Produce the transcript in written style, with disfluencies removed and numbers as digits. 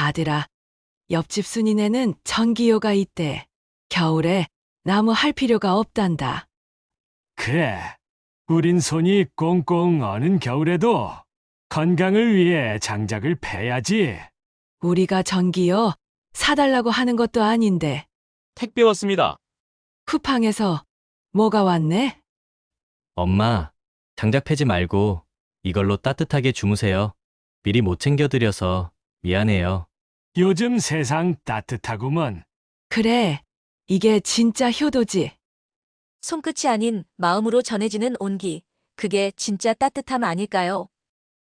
아들아, 옆집 순이네는 전기요가 있대. 겨울에 나무 할 필요가 없단다. 그래, 우린 손이 꽁꽁 어는 겨울에도 건강을 위해 장작을 패야지. 우리가 전기요 사달라고 하는 것도 아닌데. 택배 왔습니다. 쿠팡에서 뭐가 왔네? 엄마, 장작 패지 말고 이걸로 따뜻하게 주무세요. 미리 못 챙겨드려서 미안해요. 요즘 세상 따뜻하구먼. 그래, 이게 진짜 효도지. 손끝이 아닌 마음으로 전해지는 온기. 그게 진짜 따뜻함 아닐까요?